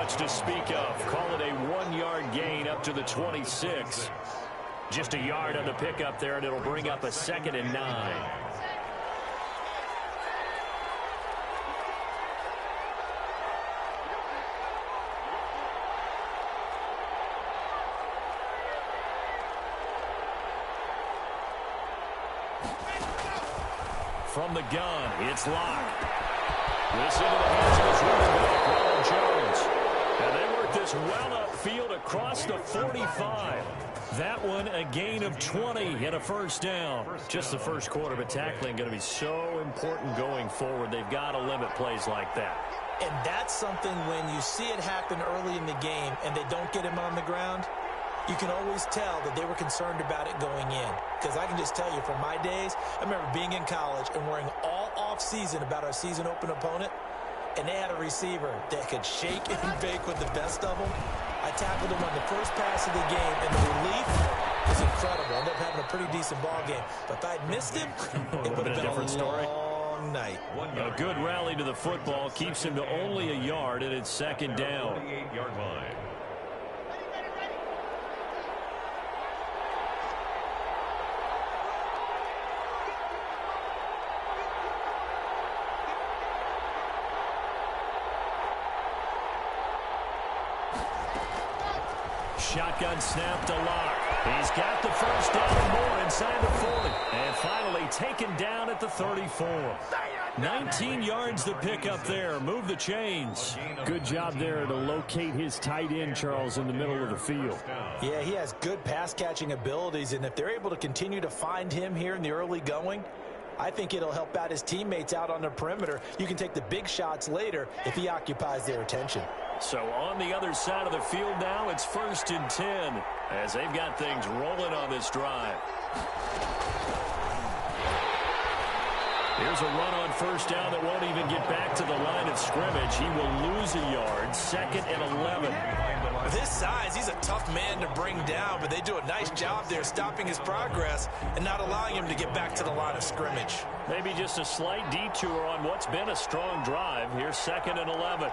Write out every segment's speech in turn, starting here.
much to speak of. Call it a 1-yard gain up to the 26. Just a yard on the pickup there, and it'll bring up a 2nd and 9. From the gun, it's locked. This into the hands of his running back, Ronald Jones. And they work this well upfield across the 45. That one a gain of 20 and a first down. Just the first quarter, but tackling going to be so important going forward. They've got to limit plays like that. And that's something when you see it happen early in the game and they don't get him on the ground, you can always tell that they were concerned about it going in. Because I can just tell you from my days, I remember being in college and worrying all off-season about our season-open opponent, and they had a receiver that could shake and bake with the best of them. I tackled him on the first pass of the game, and the relief was incredible. I ended up having a pretty decent ball game. But if I'd missed him, it would have been a different story. Long night. A good rally to the football keeps him to only a yard, and it's 2nd down. 48-yard line. Shotgun snap to Locke. He's got the first down and more inside the 40. And finally taken down at the 34. 19 yards to pick up there. Move the chains. Good job there to locate his tight end, Charles, in the middle of the field. Yeah, he has good pass-catching abilities, and if they're able to continue to find him here in the early going, I think it'll help out his teammates out on the perimeter. You can take the big shots later if he occupies their attention. So on the other side of the field now, it's 1st and 10 as they've got things rolling on this drive. Here's a run on first down that won't even get back to the line of scrimmage. He will lose a yard, 2nd and 11. With his size, he's a tough man to bring down, but they do a nice job there stopping his progress and not allowing him to get back to the line of scrimmage. Maybe just a slight detour on what's been a strong drive. Here's 2nd and 11.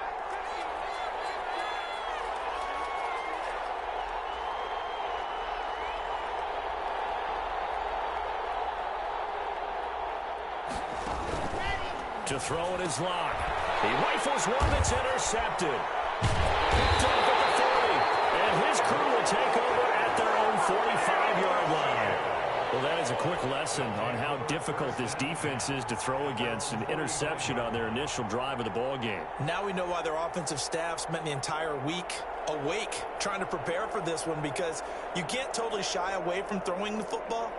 To throw it is Locke. He rifles one that's intercepted. Picked off at the 40. And his crew will take over at their own 45-yard line. Well, that is a quick lesson on how difficult this defense is to throw against. An interception on their initial drive of the ball game. Now we know why their offensive staff spent the entire week awake trying to prepare for this one, because you can't totally shy away from throwing the football.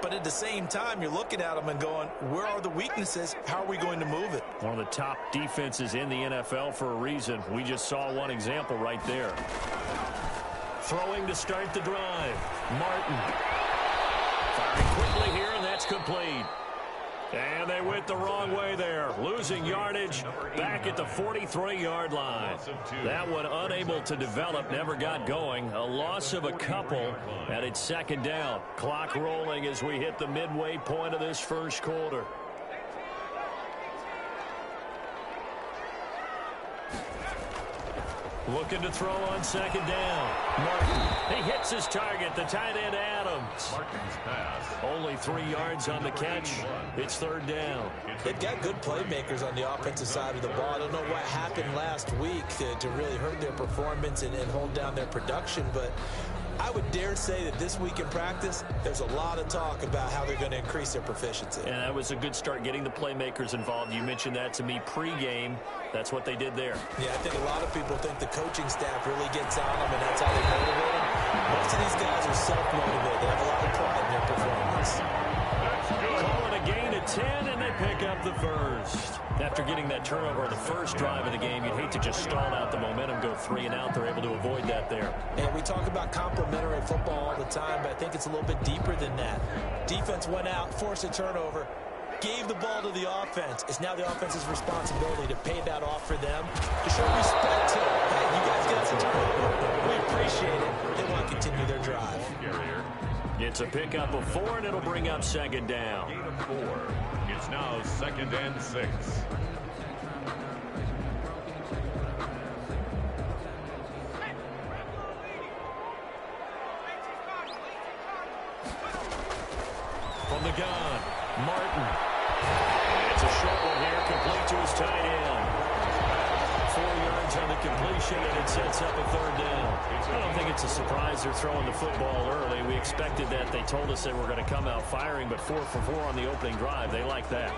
But at the same time, you're looking at them and going, where are the weaknesses? How are we going to move it? One of the top defenses in the NFL for a reason. We just saw one example right there. Throwing to start the drive. Martin. Firing quickly here, and that's complete. And they went the wrong way there. Losing yardage back at the 43-yard line. That one unable to develop, never got going. A loss of a couple, and it's 2nd down. Clock rolling as we hit the midway point of this first quarter. Looking to throw on 2nd down. Martin, he hits his target, the tight end Adams. Martin's pass. Only 3 yards on the catch. It's 3rd down. They've got good playmakers on the offensive side of the ball. I don't know what happened last week to really hurt their performance and hold down their production, but I would dare say that this week in practice, there's a lot of talk about how they're going to increase their proficiency. And that was a good start, getting the playmakers involved. You mentioned that to me pregame. That's what they did there. Yeah, I think a lot of people think the coaching staff really gets on them, and that's how they motivate them. Most of these guys are self-motivated. They have a lot of pride in their performance. Calling a gain of 10, and they pick up the first. After getting that turnover on the first drive of the game, you'd hate to just stall out the momentum, go 3 and out. They're able to avoid that there. And we talk about complementary football all the time, but I think it's a little bit deeper than that. Defense went out, forced a turnover, gave the ball to the offense. It's now the offense's responsibility to pay that off for them, to show respect to them. Hey, you guys got some turnover. We appreciate it. They want to continue their drive. It's a pickup of 4, and it'll bring up 2nd down. Gain of 4. It's now 2nd and 6. gun. Martin. And it's a short one here, complete to his tight end. 4 yards on the completion, and it sets up a third down. I don't think it's a surprise they're throwing the football early. We expected that. They told us they were going to come out firing, but 4 for 4 on the opening drive. They like that.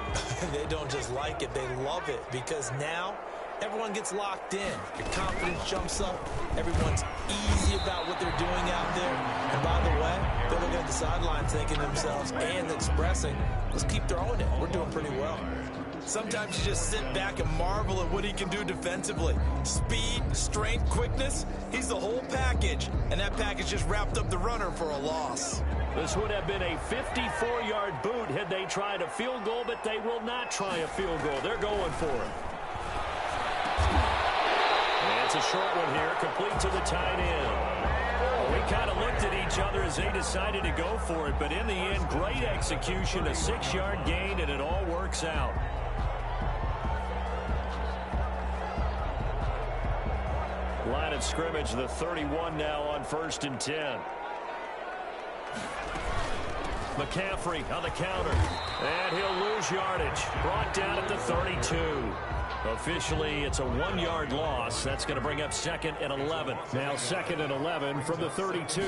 They don't just like it, they love it, because now everyone gets locked in. Your confidence jumps up. Everyone's easy about what they're doing out there. And by the way, they're looking at the sideline thinking to themselves and expressing, let's keep throwing it. We're doing pretty well. Sometimes you just sit back and marvel at what he can do defensively. Speed, strength, quickness, he's the whole package. And that package just wrapped up the runner for a loss. This would have been a 54-yard boot had they tried a field goal, but they will not try a field goal. They're going for it. And it's a short one here, complete to the tight end. We kind of looked at each other as they decided to go for it, but in the end, great execution, a 6-yard gain, and it all works out. Line of scrimmage, the 31 now on 1st and 10. McCaffrey on the counter, and he'll lose yardage. Brought down at the 32. Officially, it's a 1-yard loss. That's going to bring up 2nd and 11. Now 2nd and 11 from the 32.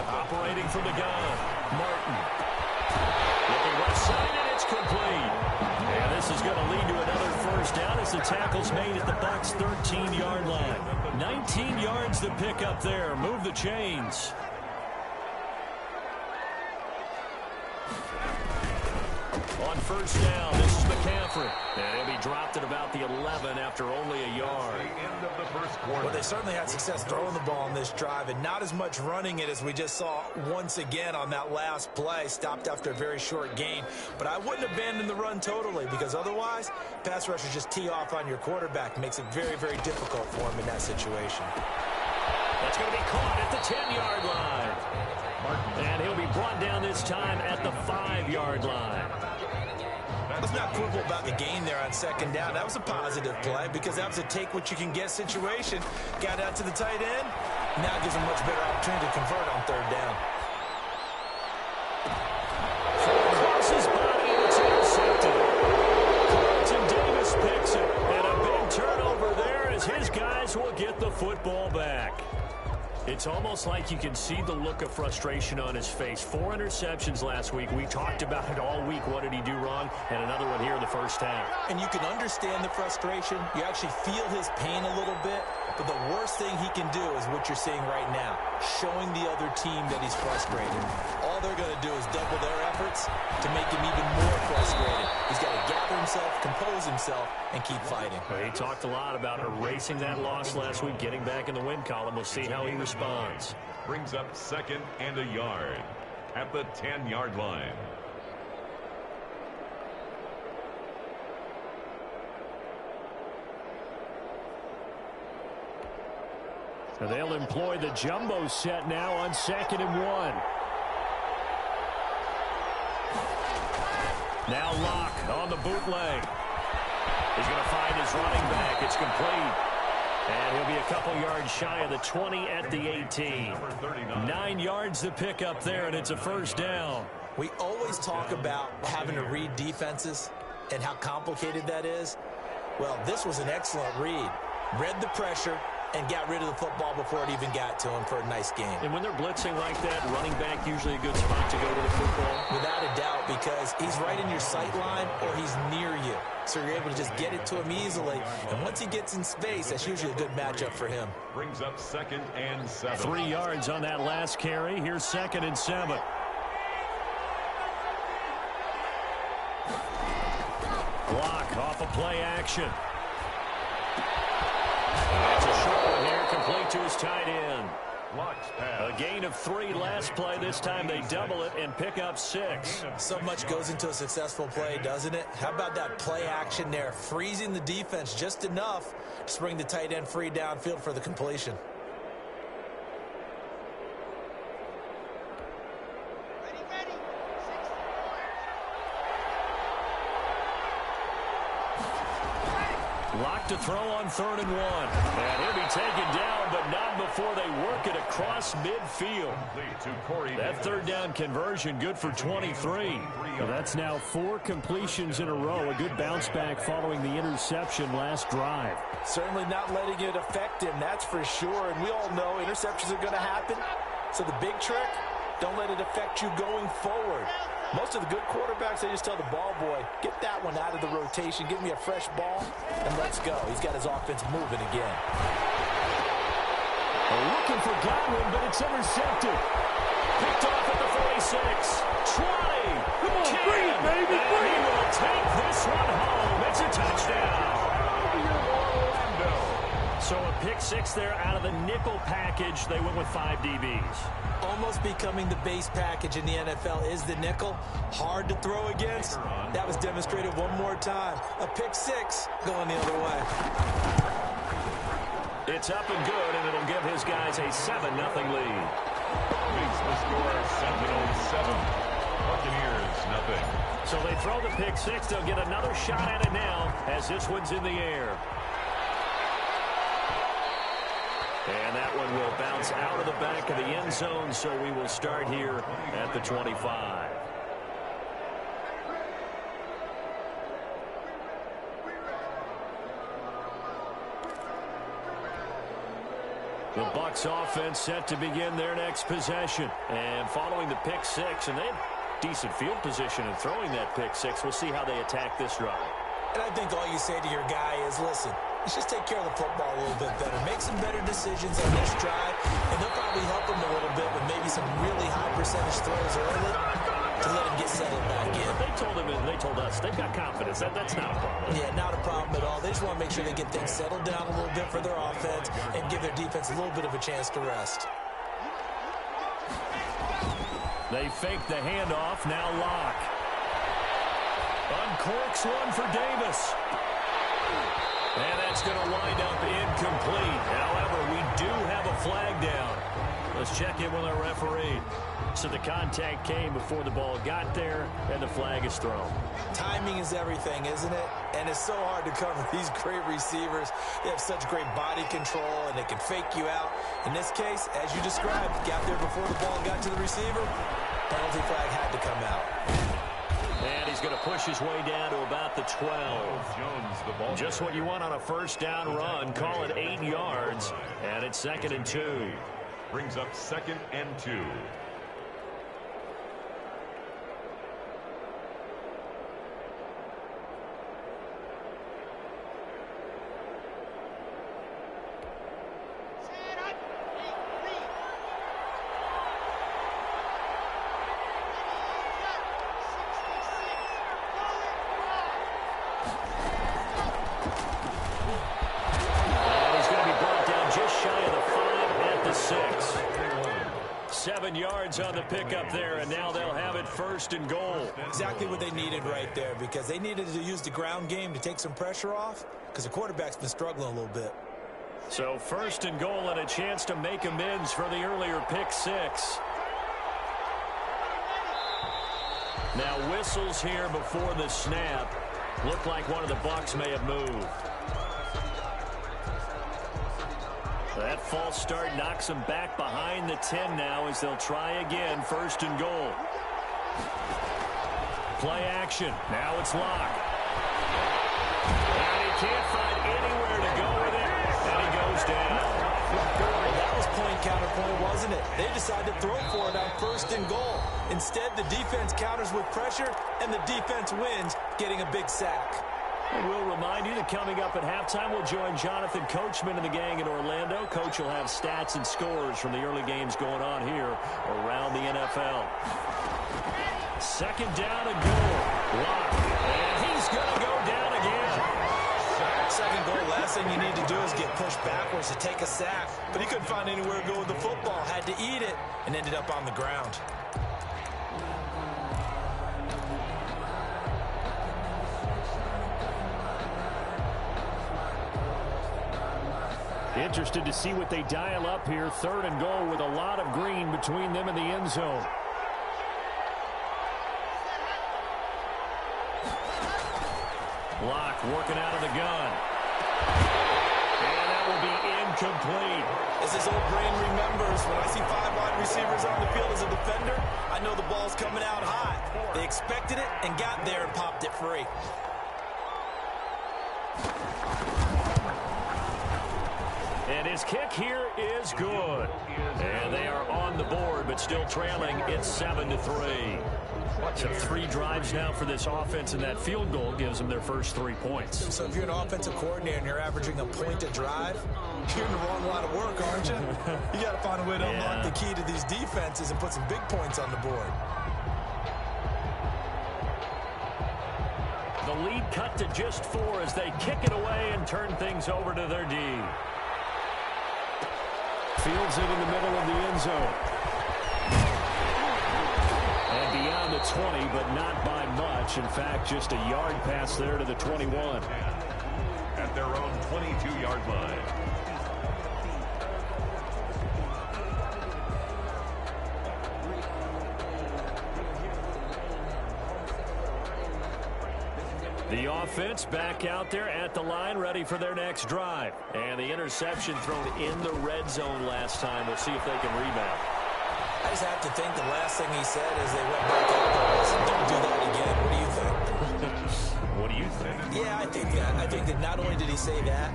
Operating from the gun, Martin. Looking left side, and it's complete. And this is going to lead to another first down as the tackle's made at the Bucs' 13-yard line. 19 yards to pick up there. Move the chains. On first down, this is McCaffrey. And he'll be dropped at about the 11 after only a yard. End of the first quarter. Well, they certainly had success throwing the ball in this drive, and not as much running it as we just saw once again on that last play. Stopped after a very short gain. But I wouldn't abandon the run totally, because otherwise, pass rushers just tee off on your quarterback. Makes it very, very difficult for him in that situation. That's going to be caught at the 10-yard line. And he'll be brought down this time at the 5-yard line. Let's not quibble about the gain there on 2nd down. That was a positive play because that was a take-what-you-can-get situation. Got out to the tight end. Now gives him much better opportunity to convert on 3rd down. Across his body, and it's intercepted. Carlton Davis picks it. And a big turnover there as his guys will get the football back. It's almost like you can see the look of frustration on his face. 4 interceptions last week. We talked about it all week. What did he do wrong? And another one here in the first half. And you can understand the frustration. You actually feel his pain a little bit. But the worst thing he can do is what you're seeing right now, showing the other team that he's frustrated. All they're going to do is double their efforts to make him even more frustrated. He's got to gather himself, compose himself, and keep fighting. He talked a lot about erasing that loss last week, getting back in the win column. We'll see how he responds. Brings up 2nd and a yard at the 10-yard line. So they'll employ the jumbo set now on 2nd and 1. Now Locke on the bootleg. He's going to find his running back. It's complete. And he'll be a couple yards shy of the 20 at the 18. 9 yards to pick up there, and it's a first down. We always talk about having to read defenses and how complicated that is. Well, this was an excellent read. Read the pressure and got rid of the football before it even got to him for a nice game. And when they're blitzing like that, running back usually a good spot to go to the football. Without a doubt, because he's right in your sight line or he's near you. So you're able to just get it to him easily. And once he gets in space, that's usually a good matchup for him. Brings up 2nd and 7. 3 yards on that last carry. Here's 2nd and 7. Block off a play action. That's a short one here, complete to his tight end. A gain of 3 last play. This time they double it and pick up 6. So much goes into a successful play, doesn't it? How about that play action there? Freezing the defense just enough to bring the tight end free downfield for the completion. Locke Locke to throw on 3rd and 1. And he'll be taken down, but not before they work it across midfield. That 3rd down conversion good for 23. Well, that's now 4 completions in a row. A good bounce back following the interception last drive. Certainly not letting it affect him, that's for sure. And we all know interceptions are going to happen. So the big trick, don't let it affect you going forward. Most of the good quarterbacks, they just tell the ball boy, get that one out of the rotation, give me a fresh ball, and let's go. He's got his offense moving again. Looking for Godwin, but it's intercepted. Picked off at the 46. 20. Come on, bring it, baby, bring He it. will take this one home. It's a touchdown. So a pick 6 there out of the nickel package. They went with 5 DBs. Almost becoming the base package in the NFL is the nickel. Hard to throw against. That was demonstrated one more time. A pick 6 going the other way. It's up and good, and it'll give his guys a 7-0 lead. Makes the score 7-7. Buccaneers, nothing. So they throw the pick 6. They'll get another shot at it now as this one's in the air. And that one will bounce out of the back of the end zone, so we will start here at the 25. The Bucs offense set to begin their next possession. And following the pick 6, and they have decent field position in throwing that pick 6. We'll see how they attack this drive. And I think all you say to your guy is, listen, let's just take care of the football a little bit better. Make some better decisions on this drive, and they'll probably help him a little bit with maybe some really high percentage throws early to let him get settled back in. They told him, and they told us, they've got confidence. That's not a problem. Yeah, not a problem at all. They just want to make sure they get things settled down a little bit for their offense and give their defense a little bit of a chance to rest. They fake the handoff. Now Locke. Uncorks one for Davis. And that's going to wind up incomplete. However, we do have a flag down. Let's check in with our referee. So the contact came before the ball got there, and the flag is thrown. Timing is everything, isn't it? And it's so hard to cover these great receivers. They have such great body control, and they can fake you out. In this case, as you described, got there before the ball got to the receiver. Penalty flag had to come out. And he's going to push his way down to about the 12. Jones, the ball. Just what you want on a first down run. Call it 8 yards, and it's 2nd and 2. Brings up 2nd and 2. He's going to be brought down just shy of the 5 at the 6. 7 yards on the pickup there, and now they'll have it 1st and goal. Exactly what they needed right there, because they needed to use the ground game to take some pressure off, because the quarterback's been struggling a little bit. So 1st and goal and a chance to make amends for the earlier pick 6. Now whistles here before the snap. Looked like one of the Bucs may have moved. That false start knocks them back behind the 10 now as they'll try again. 1st and goal. Play action. Now it's Locke. And he can't find anywhere to go with it. And he goes down. Well, that was point counterpoint, wasn't it? They decided to throw for it on 1st and goal. Instead, the defense counters with pressure, and the defense wins, getting a big sack. We'll remind you that coming up at halftime, we'll join Jonathan Coachman and the gang in Orlando. Coach will have stats and scores from the early games going on here around the NFL. 2nd down and goal. Locke. And he's going to go down again. 2nd goal, last thing you need to do is get pushed backwards to take a sack. But he couldn't find anywhere to go with the football. Had to eat it and ended up on the ground. Interested to see what they dial up here. 3rd and goal with a lot of green between them and the end zone. Locke working out of the gun. incomplete. As his old brain remembers, when I see 5 wide receivers on the field as a defender, I know the ball's coming out high. They expected it and got there and popped it free. And his kick here is good. And they are on the board, but still trailing. It's 7-3. So 3 drives now for this offense, and that field goal gives them their first 3 points. So if you're an offensive coordinator and you're averaging a point a drive, you're in the wrong line of work, aren't you? You got to find a way to unlock the key to these defenses and put some big points on the board. The lead cut to just 4 as they kick it away and turn things over to their D. Fields it in the middle of the end zone. And beyond the 20, but not by much. In fact, just a yard pass there to the 21. At their own 22-yard line. The offense back out there at the line, ready for their next drive. And the interception thrown in the red zone last time. We'll see if they can rebound. I just have to think the last thing he said as they went back out there was, don't do that again. What do you think? What do you think? Yeah, I think that. I think that not only did he say that,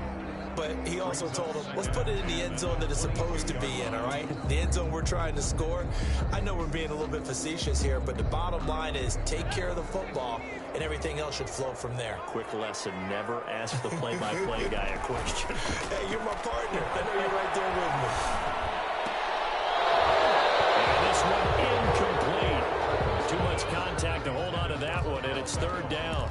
but he also told them, let's put it in the end zone that it's supposed to be in, all right? The end zone we're trying to score. I know we're being a little bit facetious here, but the bottom line is take care of the football, and everything else should flow from there. Quick lesson, never ask the play-by-play guy a question. Hey, you're my partner. I know you're right there with me. And this one incomplete. Too much contact to hold on to that one, and it's 3rd down.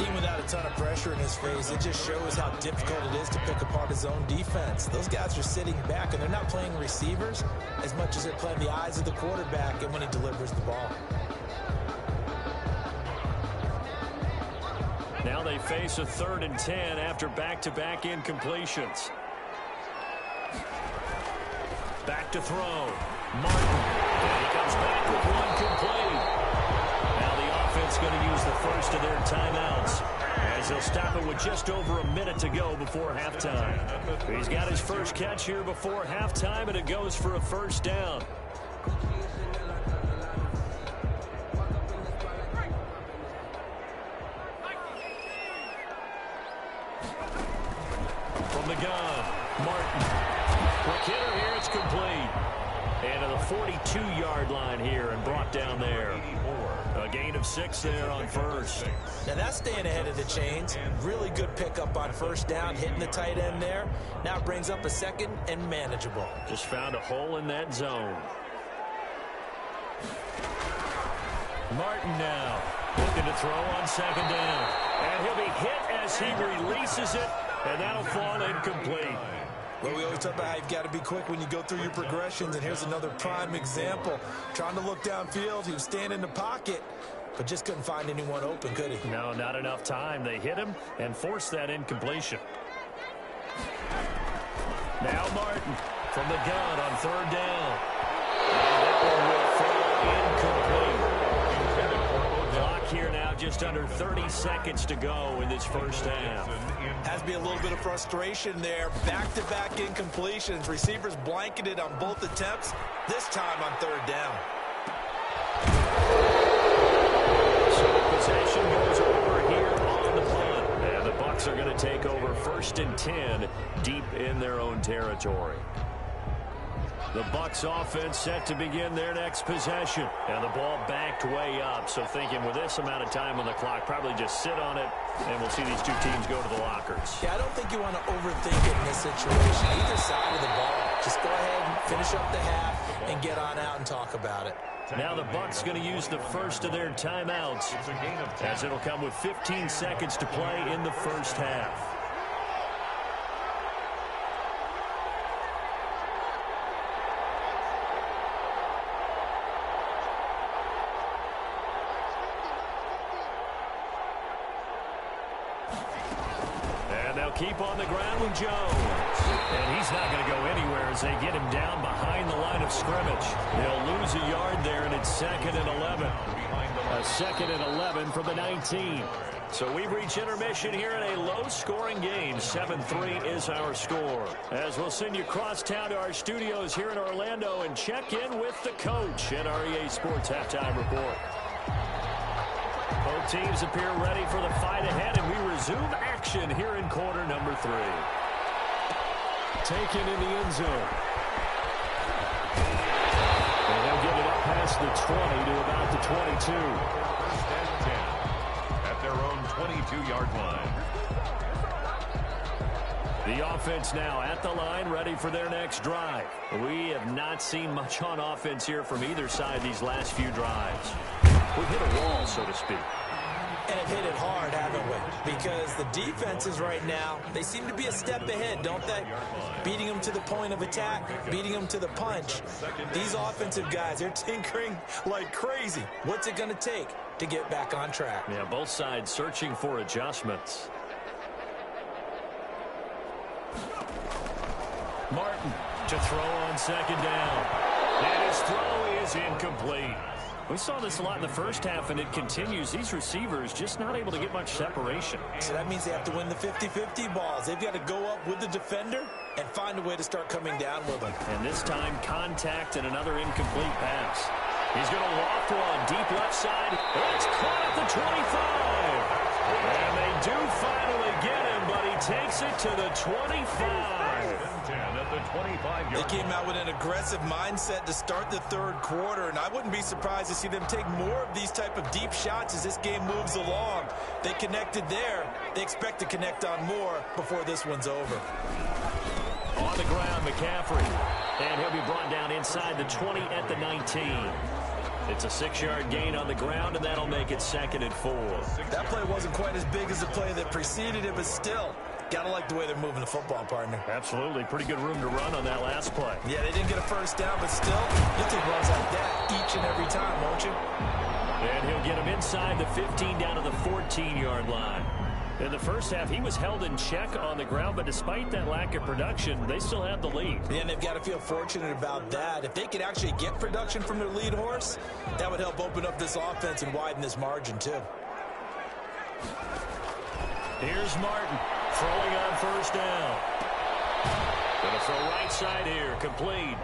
Even without a ton of pressure in his face, it just shows how difficult it is to pick apart his own defense. Those guys are sitting back, and they're not playing receivers as much as they're playing the eyes of the quarterback and when he delivers the ball. Now they face a 3rd and 10 after back-to-back incompletions. Back to throw. Martin. And he comes back with one complete. Now the offense going to use the first of their timeouts as they'll stop it with just over a minute to go before halftime. He's got his first catch here before halftime, and it goes for a 1st down. From the gun, Martin. Quick hitter here, it's complete. And to the 42-yard line here and brought down there. A gain of 6 there on 1st. Now that's staying ahead of the chains. Really good pickup on 1st down, hitting the tight end there. Now it brings up a 2nd and manageable. Just found a hole in that zone. Martin now looking to throw on 2nd down. And he'll be hit as he releases it, and that'll fall incomplete. Well, we always talk about how you've got to be quick when you go through your progressions, and here's another prime example. Trying to look downfield, he was standing in the pocket, but just couldn't find anyone open, could he? No, not enough time. They hit him and forced that incompletion. Now Martin from the gun on 3rd down. And that one will fall incomplete. Clock here now, just under 30 seconds to go in this 1st half. Has to be a little bit of frustration there. Back-to-back incompletions. Receivers blanketed on both attempts, this time on 3rd down. So possession goes over here on the punt. And the Bucs are going to take over 1st and 10 deep in their own territory. The Bucs offense set to begin their next possession. And the ball backed way up. So thinking with this amount of time on the clock, probably just sit on it, and we'll see these two teams go to the lockers. Yeah, I don't think you want to overthink it in this situation. Either side of the ball. Just go ahead and finish up the half and get on out and talk about it. Now the Bucs going to use the first of their timeouts, as it'll come with 15 seconds to play in the 1st half. Keep on the ground with Jones. And he's not going to go anywhere as they get him down behind the line of scrimmage. They'll lose a yard there, and it's 2nd and 11. A 2nd and 11 from the 19. So we've reached intermission here in a low-scoring game. 7-3 is our score. As we'll send you across town to our studios here in Orlando and check in with the coach at our EA Sports Halftime Report. Both teams appear ready for the fight ahead, and we resume action here in quarter number 3. Taken in the end zone. And they'll get it up past the 20 to about the 22. First and 10 at their own 22-yard line. The offense now at the line, ready for their next drive. We have not seen much on offense here from either side these last few drives. We've hit a wall, so to speak. And have hit it hard, haven't we? Because the defenses right now, they seem to be a step ahead, don't they? Beating them to the point of attack, beating them to the punch. These offensive guys, they're tinkering like crazy. What's it going to take to get back on track? Yeah, both sides searching for adjustments. Martin to throw on second down. And his throw is incomplete. We saw this a lot in the first half, and it continues. These receivers just not able to get much separation. So that means they have to win the 50-50 balls. They've got to go up with the defender and find a way to start coming down with them. And this time, contact and another incomplete pass. He's going to loft one deep left side. It's caught at the 25. And they do finally get him, but he takes it to the 25. At the 25-yard They came out with an aggressive mindset to start the third quarter, and I wouldn't be surprised to see them take more of these type of deep shots as this game moves along. They connected there. They expect to connect on more before this one's over. On the ground, McCaffrey. And he'll be brought down inside the 20 at the 19. It's a 6-yard gain on the ground, and that'll make it 2nd and 4. That play wasn't quite as big as the play that preceded it, but still, gotta like the way they're moving the football, partner. Absolutely. Pretty good room to run on that last play. Yeah, they didn't get a first down, but still, you'll take runs like that each and every time, won't you? And he'll get him inside the 15 down to the 14-yard line. In the first half, he was held in check on the ground, but despite that lack of production, they still have the lead. Yeah, and they've got to feel fortunate about that. If they could actually get production from their lead horse, that would help open up this offense and widen this margin, too. Here's Martin throwing on first down. Gonna throw right side here, complete.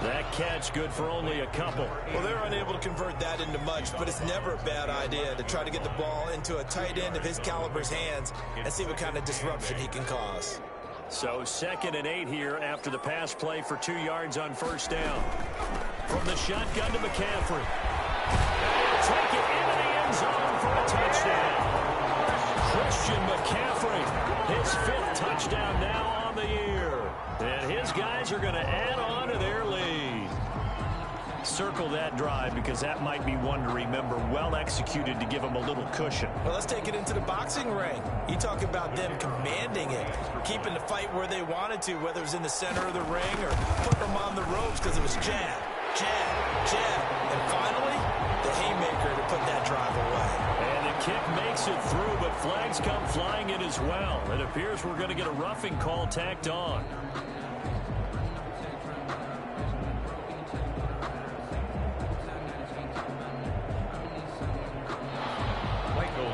That catch good for only a couple. Well, they're unable to convert that into much, but it's never a bad idea to try to get the ball into a tight end of his caliber's hands and see what kind of disruption he can cause. So 2nd and 8 here after the pass play for 2 yards on first down. From the shotgun to McCaffrey. He'll take it into the end zone for a touchdown. Christian McCaffrey, his 5th touchdown now on the year. And his guys are going to add on to their lead. Circle that drive because that might be one to remember. Well executed to give them a little cushion. Well, let's take it into the boxing ring. You talk about them commanding it, keeping the fight where they wanted to, whether it was in the center of the ring or putting them on the ropes because it was jab, jab, jab. And finally, the haymaker to put that drive away. And the kick makes it through, but flags come flying in as well. It appears we're going to get a roughing call tacked on.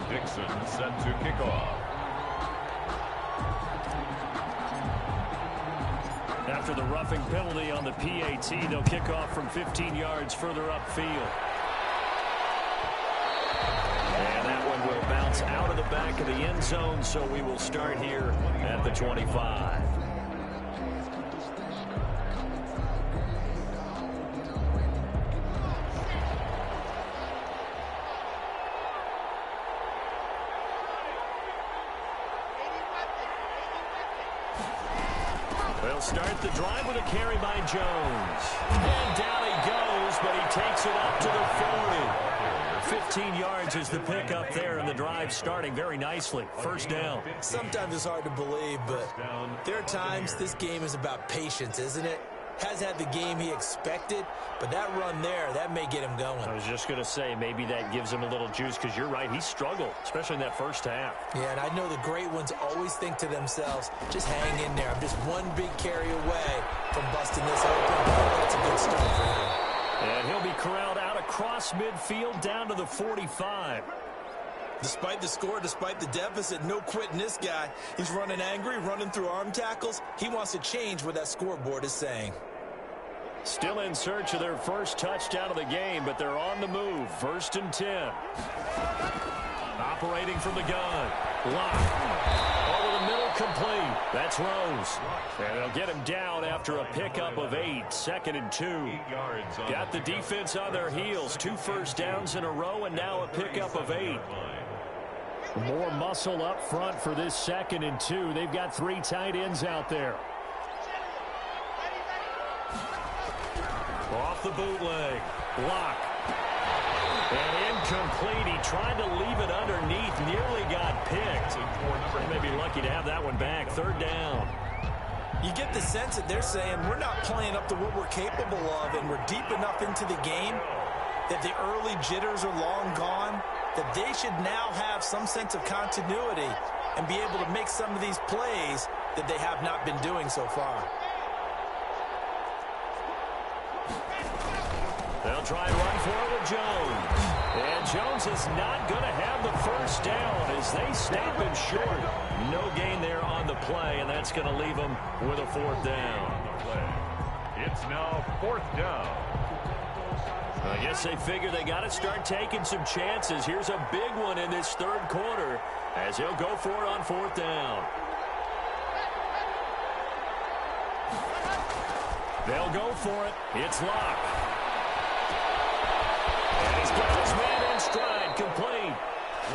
Dixon set to kick off. After the roughing penalty on the PAT, they'll kick off from 15 yards further upfield. And that one will bounce out of the back of the end zone, so we will start here at the 25. They'll start the drive with a carry by Jones. And down he goes, but he takes it up to the 40. 15 yards is the pickup there, and the drive starting very nicely. First down. Sometimes it's hard to believe, but there are times this game is about patience, isn't it? Has had the game he expected, but that run there, that may get him going. I was just going to say, maybe that gives him a little juice, because you're right, he struggled, especially in that first half. Yeah, and I know the great ones always think to themselves, just hang in there. I'm just one big carry away from busting this open. That's a good start for him. And he'll be corralled out across midfield down to the 45. Despite the score, despite the deficit, no quitting this guy. He's running angry, running through arm tackles. He wants to change what that scoreboard is saying. Still in search of their first touchdown of the game, but they're on the move. 1st and 10. Operating from the gun. Lock. Over the middle, complete. That's Rose. And they'll get him down after a pickup of 8. 2nd and 2. Got the defense on their heels. 2 first downs in a row, and now a pickup of 8. More muscle up front for this 2nd and 2. They've got 3 tight ends out there. Off the bootleg. Block. And incomplete. He tried to leave it underneath. Nearly got picked. They may be lucky to have that one back. 3rd down. You get the sense that they're saying we're not playing up to what we're capable of, and we're deep enough into the game that the early jitters are long gone, that they should now have some sense of continuity and be able to make some of these plays that they have not been doing so far. They'll try and run for it with Jones. And Jones is not going to have the first down as they stop him short. No gain there on the play, and that's going to leave him with a 4th down. It's now 4th down. I guess they figure they got to start taking some chances. Here's a big one in this 3rd quarter as he'll go for it on 4th down. They'll go for it. It's Locke. And he's got his man in stride, complete.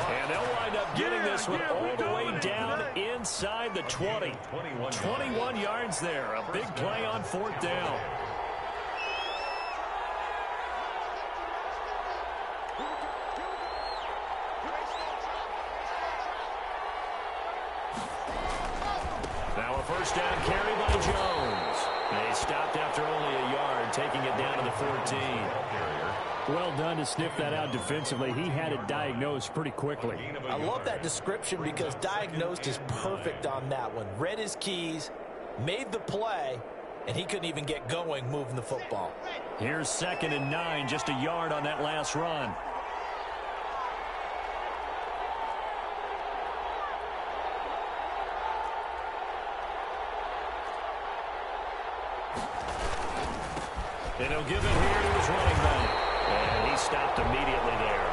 And they'll wind up getting this one all the way down inside the 20. 21 yards there. A big play on 4th down. Now a first down carry by Jones. They stopped after only a yard, taking it down to the 14. Well done to sniff that out defensively. He had it diagnosed pretty quickly. I love that description because diagnosed is perfect on that one. Read his keys, made the play, and he couldn't even get going moving the football. Here's 2nd and 9, just a yard on that last run. And he'll give it here to his running back. And he stopped immediately there.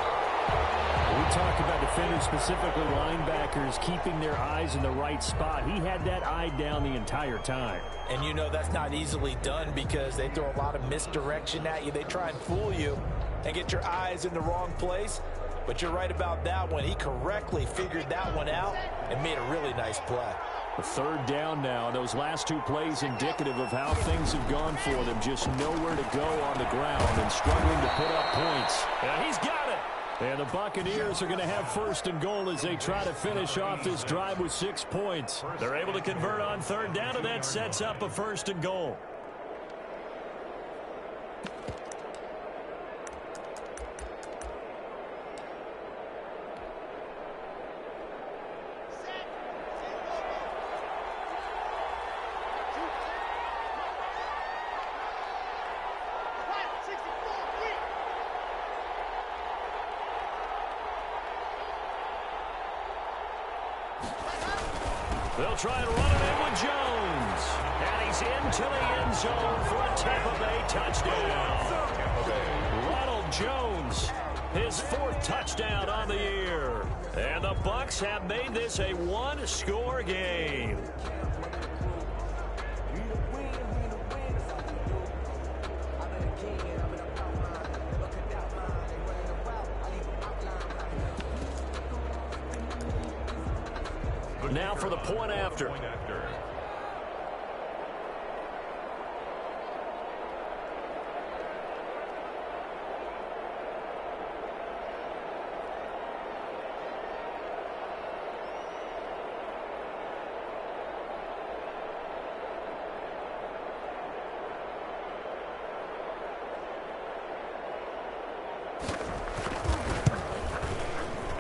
We talked about defenders, specifically linebackers, keeping their eyes in the right spot. He had that eye down the entire time. And you know that's not easily done because they throw a lot of misdirection at you. They try and fool you and get your eyes in the wrong place. But you're right about that one. He correctly figured that one out and made a really nice play. A 3rd down now. Those last 2 plays indicative of how things have gone for them. Just nowhere to go on the ground and struggling to put up points. And he's got it. And the Buccaneers are going to have 1st and goal as they try to finish off this drive with 6 points. They're able to convert on 3rd down, and that sets up a 1st and goal. They'll try and run it in with Jones. And he's into the end zone for a Tampa Bay touchdown. Ronald Jones, his 4th touchdown on the year. And the Bucs have made this a 1-score game. Now for the point after.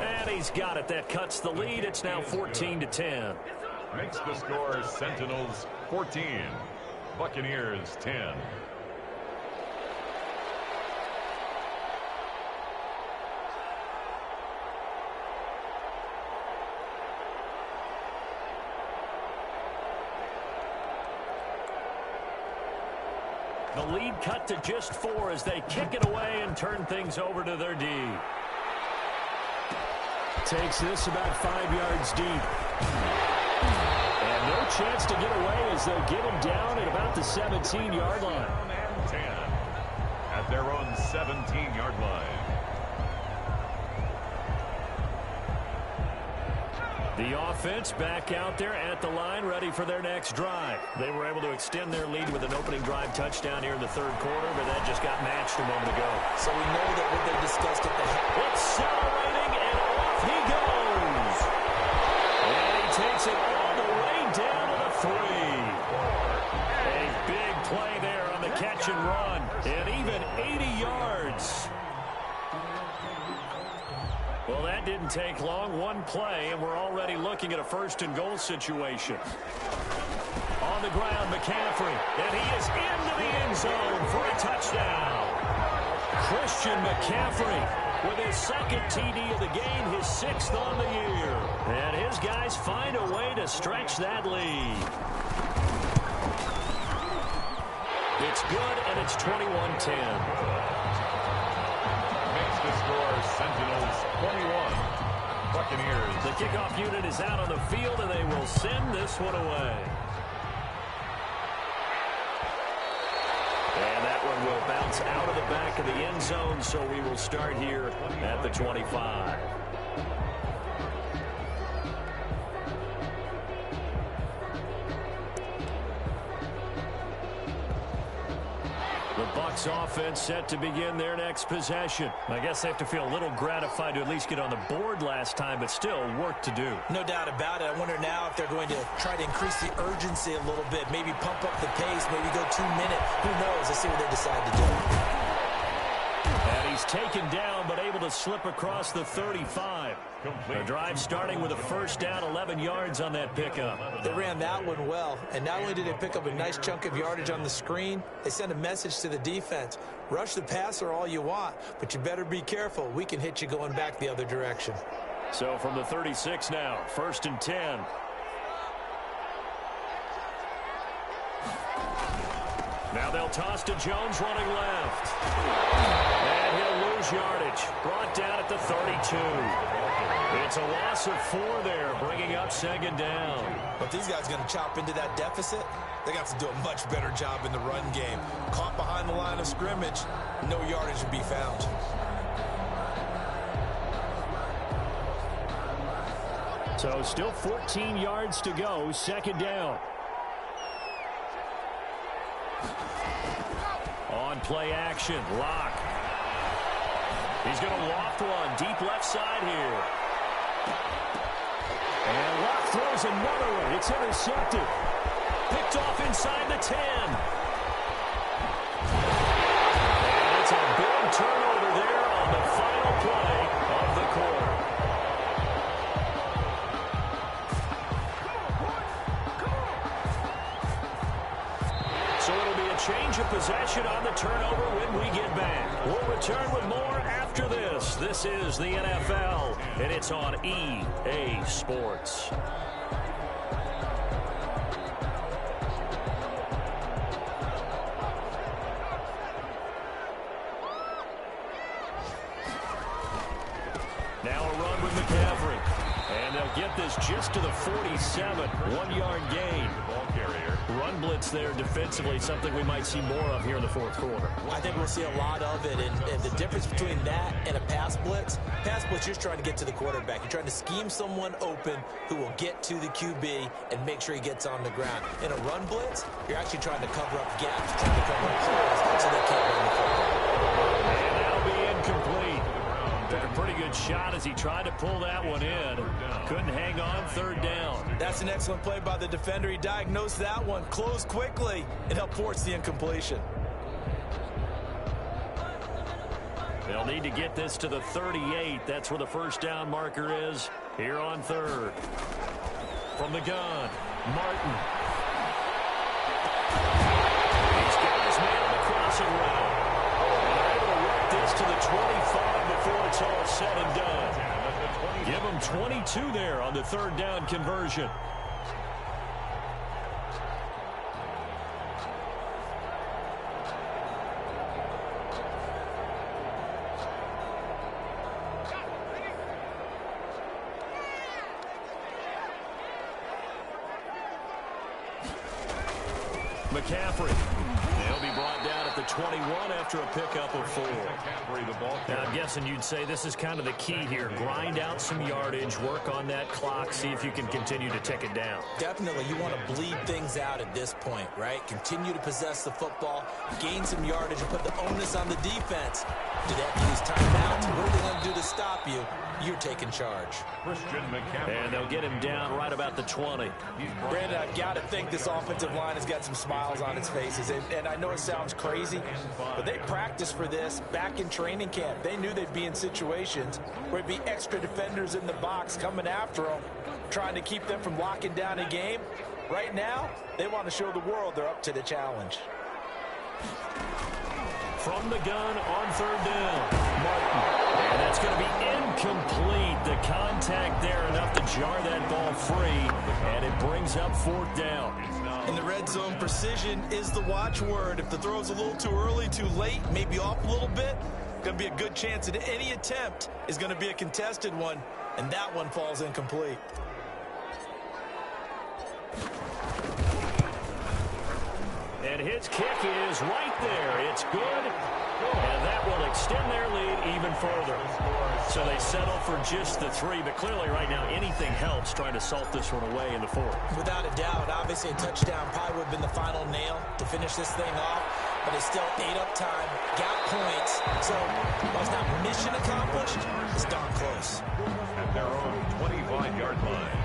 And he's got it. That cuts the lead. It's now 14-10. Makes the score Sentinels 14, Buccaneers 10. The lead cut to just 4 as they kick it away and turn things over to their D. Takes this about 5 yards deep. And no chance to get away as they'll get him down at about the 17-yard line. And 10 at their own 17-yard line. The offense back out there at the line, ready for their next drive. They were able to extend their lead with an opening drive touchdown here in the third quarter, but that just got matched a moment ago. So we know that what they discussed at the head. Accelerating, and off he goes. And he takes it all the way down to the 3. A big play there on the catch and run, and even 80 yards. Well, that didn't take long. One play, and we're already looking at a first-and-goal situation. On the ground, McCaffrey, and he is into the end zone for a touchdown. Christian McCaffrey with his second TD of the game, his 6th on the year. And his guys find a way to stretch that lead. It's good, and it's 21-10. The score, Sentinels 21, Buccaneers. The kickoff unit is out on the field, and they will send this one away. And that one will bounce out of the back of the end zone, so we will start here at the 25. The Bucs offense set to begin their next possession. I guess they have to feel a little gratified to at least get on the board last time, but still work to do. No doubt about it. I wonder now if they're going to try to increase the urgency a little bit, maybe pump up the pace, maybe go 2 minutes. Who knows? Let's see what they decide to do. And he's taken down, but able to slip across the 35. The drive starting with a first down, 11 yards on that pickup. They ran that one well, and not only did they pick up a nice chunk of yardage on the screen, they sent a message to the defense. Rush the passer all you want, but you better be careful. We can hit you going back the other direction. So from the 36 now, 1st and 10. Now they'll toss to Jones running left. And he'll lose yardage. Brought down at the 32. It's a loss of 4 there, bringing up 2nd down. But these guys going to chop into that deficit? They got to do a much better job in the run game. Caught behind the line of scrimmage, no yardage to be found. So still 14 yards to go, 2nd down. On play action, Lock. He's going to loft one, deep left side here. And Lock throws another one. It's intercepted. Picked off inside the 10. And it's a big turnover there on the final play of the quarter. So it'll be a change of possession on the turnover when we get back. We'll return with more after this. This is the NFL, and it's on EA Sports. Now a run with McCaffrey. And they'll get this just to the 47. 1-yard gain. Ball carrier. Run blitz there defensively, something we might see more of here in the fourth quarter. I think we'll see a lot of it, and the difference between that and a pass blitz, you're just trying to get to the quarterback. You're trying to scheme someone open who will get to the QB and make sure he gets on the ground. In a run blitz, you're actually trying to cover up gaps, trying to cover up holes so they can't run the football. And that'll be incomplete. Took a pretty good shot as he tried to pull that one in. Couldn't hang on, 3rd down. That's an excellent play by the defender. He diagnosed that one, closed quickly, and helped force the incompletion. They'll need to get this to the 38. That's where the first down marker is here on 3rd. From the gun, Martin. These guys man on the crossing route. And they're able to work this to the 25 before it's all said and done. Give them 22 there on the 3rd down conversion. McCaffrey. He'll be brought down at the 21 after a pickup of 4. Now, I'm guessing you'd say this is kind of the key here. Grind out some yardage, work on that clock, see if you can continue to tick it down. Definitely, you want to bleed things out at this point, right? Continue to possess the football, gain some yardage, and put the onus on the defense. Do they have to use timeouts? What are they going to do to stop you? You're taking charge. And they'll get him down right about the 20. Brandon, I've got to think this offensive line has got some smiles on its faces. And I know it sounds crazy, but they practiced for this back in training camp. They knew they'd be in situations where it'd be extra defenders in the box coming after them, trying to keep them from locking down a game. Right now, they want to show the world they're up to the challenge. From the gun on 3rd down, Martin. And that's going to be incomplete. The contact there enough to jar that ball free, and it brings up 4th down. In the red zone, precision is the watchword. If the throw's a little too early, too late, maybe off a little bit, going to be a good chance that any attempt is going to be a contested one, and that one falls incomplete. And his kick is right there. It's good, and that will extend their lead even further. So they settle for just the 3, but clearly right now anything helps trying to salt this one away in the 4th. Without a doubt, obviously a touchdown probably would have been the final nail to finish this thing off, but it's still ate up time, got points, so while it's not mission accomplished, it's darn close. At their own 25-yard line.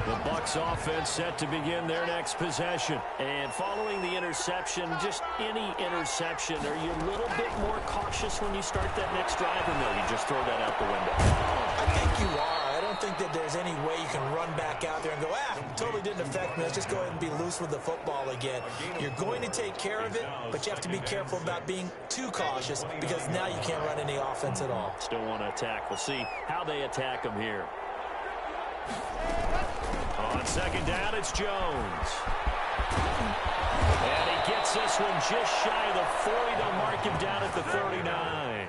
The Bucs offense set to begin their next possession. And following the interception, just any interception, are you a little bit more cautious when you start that next drive, or no, you just throw that out the window? I think you are. I don't think that there's any way you can run back out there and go, totally didn't affect me. Let's just go ahead and be loose with the football again. You're going to take care of it, but you have to be careful about being too cautious because now you can't run any offense at all. Still want to attack. We'll see how they attack them here. On 2nd down, it's Jones. And he gets this one just shy of the 40. They'll mark him down at the 39.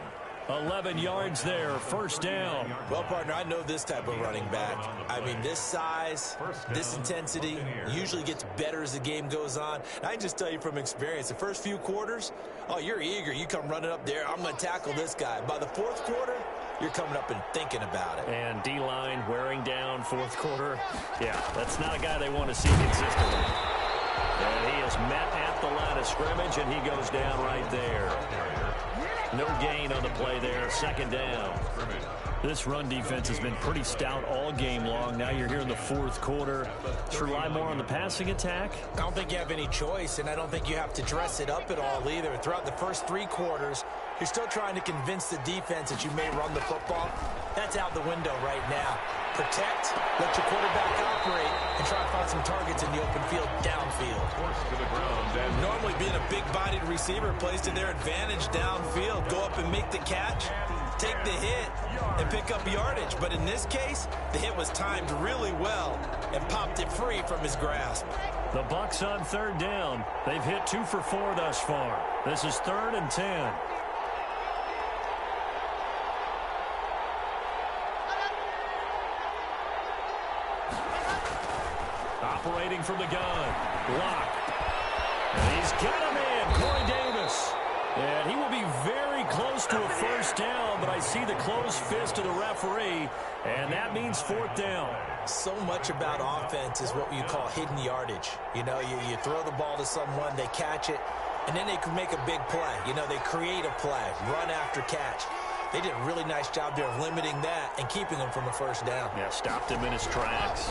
11 yards there, 1st down. Well, partner, I know this type of running back. I mean, this size, this intensity usually gets better as the game goes on. And I can just tell you from experience, the first few quarters, you're eager. You come running up there, I'm going to tackle this guy. By the 4th quarter, you're coming up and thinking about it. And D-line wearing down 4th quarter. Yeah, that's not a guy they want to see consistently. And he is met at the line of scrimmage, and he goes down right there. No gain on the play there, 2nd down. This run defense has been pretty stout all game long. Now you're here in the 4th quarter. Should rely more on the passing attack? I don't think you have any choice, and I don't think you have to dress it up at all either. Throughout the first 3 quarters, you're still trying to convince the defense that you may run the football. That's out the window right now. Protect, let your quarterback operate, and try to find some targets in the open field downfield. To the ground, and Normally being a big-bodied receiver plays to their advantage downfield. Go up and make the catch, take the hit, and pick up yardage. But in this case, the hit was timed really well and popped it free from his grasp. The Bucs on 3rd down. They've hit 2 for 4 thus far. This is 3rd and 10. Operating from the gun. Block. And he's got him in. Corey Davis. And he will be very close to a 1st down, but I see the closed fist of the referee, and that means 4th down. So much about offense is what you call hidden yardage. You know, you throw the ball to someone, they catch it, and then they can make a big play. You know, they create a play, run after catch. They did a really nice job there of limiting that and keeping him from a 1st down. Yeah, stopped him in his tracks.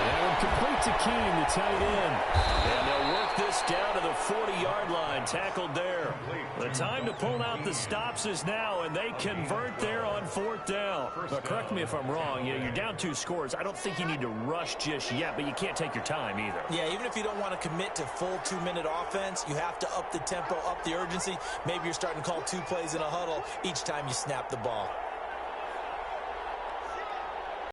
And complete to Keene, the tight end. And they'll work this down to the 40-yard line, tackled there. The time to pull out the stops is now, and they convert there on 4th down. But correct me if I'm wrong, you're down 2 scores. I don't think you need to rush just yet, but you can't take your time either. Yeah, even if you don't want to commit to full 2-minute offense, you have to up the tempo, up the urgency. Maybe you're starting to call 2 plays in a huddle each time you snap the ball.